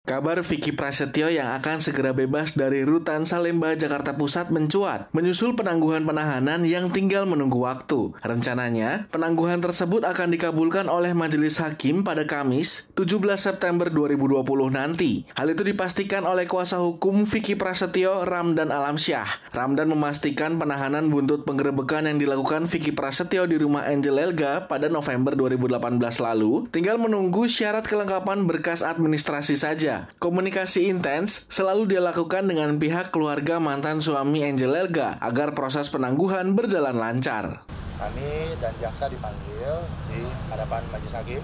Kabar Vicky Prasetyo yang akan segera bebas dari rutan Salemba, Jakarta Pusat mencuat, menyusul penangguhan penahanan yang tinggal menunggu waktu. Rencananya, penangguhan tersebut akan dikabulkan oleh Majelis Hakim pada Kamis, 17 September 2020 nanti. Hal itu dipastikan oleh kuasa hukum Vicky Prasetyo, Ramdan Alamsyah. Ramdan memastikan penahanan buntut penggerebekan yang dilakukan Vicky Prasetyo di rumah Angel Elga pada November 2018 lalu, tinggal menunggu syarat kelengkapan berkas administrasi saja. Komunikasi intens selalu dia lakukan dengan pihak keluarga mantan suami Angel Elga agar proses penangguhan berjalan lancar. Kami dan jaksa dipanggil di hadapan majelis hakim,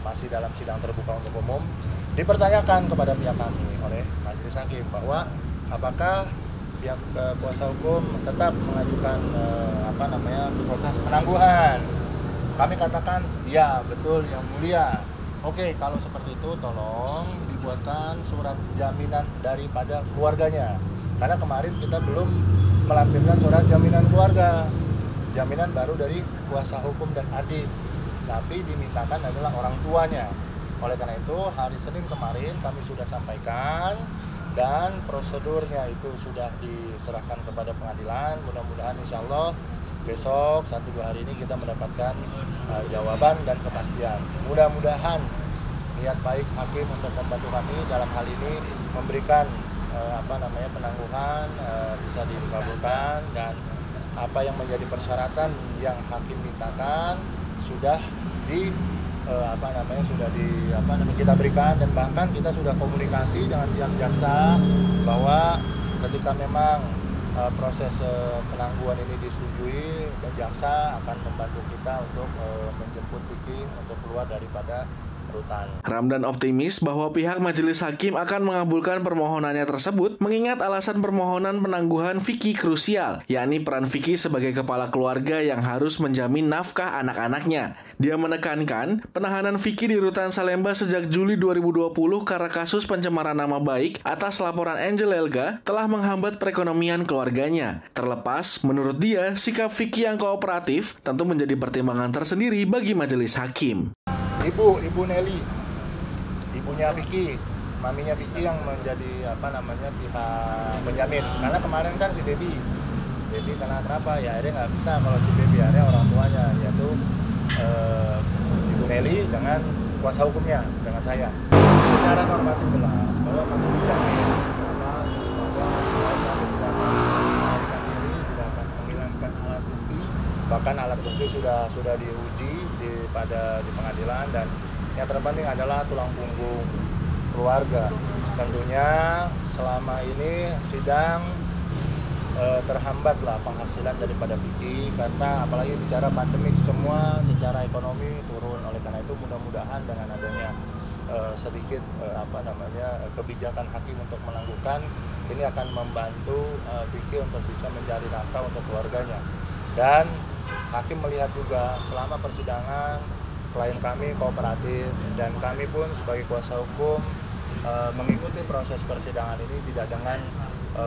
masih dalam sidang terbuka untuk umum. Dipertanyakan kepada pihak kami oleh majelis hakim bahwa apakah pihak kuasa hukum tetap mengajukan proses penangguhan. Kami katakan ya betul yang mulia. Oke, kalau seperti itu tolong dibuatkan surat jaminan daripada keluarganya. Karena kemarin kita belum melampirkan surat jaminan keluarga. Jaminan baru dari kuasa hukum dan adik. Tapi dimintakan adalah orang tuanya. Oleh karena itu, hari Senin kemarin kami sudah sampaikan dan prosedurnya itu sudah diserahkan kepada pengadilan. Mudah-mudahan insya Allah besok 1-2 hari ini kita mendapatkan jawaban dan kepastian. Mudah-mudahan niat baik hakim untuk membantu kami dalam hal ini memberikan penangguhan bisa dikabulkan, dan apa yang menjadi persyaratan yang hakim mintakan sudah kita berikan, dan bahkan kita sudah komunikasi dengan pihak jaksa bahwa ketika memang proses penangguhan ini disetujui, dan jaksa akan membantu kita untuk menjemput Vicky untuk keluar daripada rutan. Ramdan optimis bahwa pihak majelis hakim akan mengabulkan permohonannya tersebut mengingat alasan permohonan penangguhan Vicky krusial, yakni peran Vicky sebagai kepala keluarga yang harus menjamin nafkah anak-anaknya. Dia menekankan penahanan Vicky di rutan Salemba sejak Juli 2020 karena kasus pencemaran nama baik atas laporan Angel Elga telah menghambat perekonomian keluarganya. Terlepas, menurut dia, sikap Vicky yang kooperatif tentu menjadi pertimbangan tersendiri bagi majelis hakim. Ibu Nelly, ibunya Vicky, maminya Vicky yang menjadi pihak penjamin. Karena kemarin kan si Baby kenapa ya akhirnya nggak bisa kalau si Baby, akhirnya orang tuanya yaitu Ibu Nelly dengan kuasa hukumnya dengan saya. Secara normatif jelas bahwa kami menjamin bahwa kami tidak akan melarikan diri, tidak akan menghilangkan alat bukti, bahkan alat bukti sudah diuji di pengadilan, dan yang terpenting adalah tulang punggung keluarga. Tentunya selama ini sidang terhambatlah penghasilan daripada Vicky, karena apalagi bicara pandemik, semua secara ekonomi turun. Oleh karena itu mudah-mudahan dengan adanya sedikit kebijakan hakim untuk menangguhkan ini akan membantu Vicky untuk bisa mencari nafkah untuk keluarganya. Dan hakim melihat juga selama persidangan klien kami kooperatif, dan kami pun sebagai kuasa hukum mengikuti proses persidangan ini tidak dengan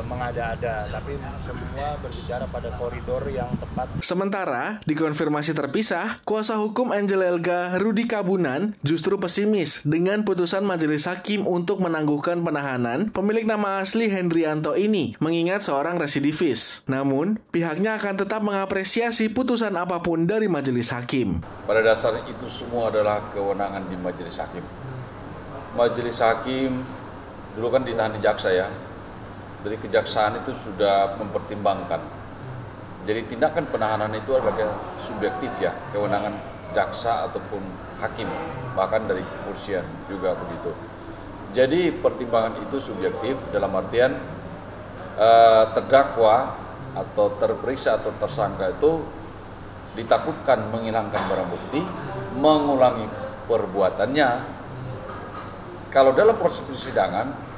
mengada-ada, tapi semua berbicara pada koridor yang tepat. Sementara, dikonfirmasi terpisah, kuasa hukum Angel Elga, Rudi Kabunan, justru pesimis dengan putusan majelis hakim untuk menangguhkan penahanan pemilik nama asli Hendrianto ini, mengingat seorang residivis. Namun, pihaknya akan tetap mengapresiasi putusan apapun dari majelis hakim. Pada dasarnya itu semua adalah kewenangan di majelis hakim. Majelis hakim dulu kan ditahan di jaksa ya. Dari kejaksaan itu sudah mempertimbangkan. Jadi tindakan penahanan itu adalah subjektif ya, kewenangan jaksa ataupun hakim, bahkan dari kepolisian juga begitu. Jadi pertimbangan itu subjektif dalam artian terdakwa atau terperiksa atau tersangka itu ditakutkan menghilangkan barang bukti, mengulangi perbuatannya. Kalau dalam proses persidangan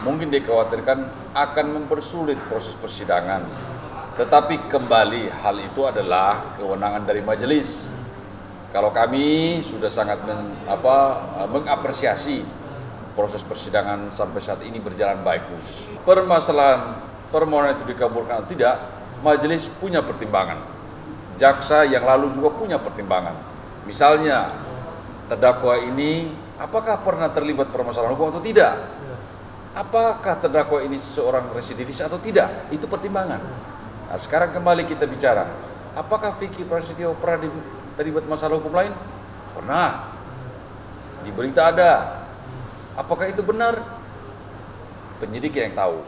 mungkin dikhawatirkan akan mempersulit proses persidangan. Tetapi kembali hal itu adalah kewenangan dari majelis. Kalau kami sudah sangat mengapresiasi proses persidangan sampai saat ini berjalan bagus. Permasalahan permohonan itu dikabulkan atau tidak, majelis punya pertimbangan. Jaksa yang lalu juga punya pertimbangan. Misalnya terdakwa ini apakah pernah terlibat permasalahan hukum atau tidak? Apakah terdakwa ini seorang residivis atau tidak? Itu pertimbangan. Nah, sekarang kembali kita bicara, apakah Vicky Prasetyo pernah terlibat masalah hukum lain? Pernah. Di berita ada. Apakah itu benar? Penyidik yang tahu.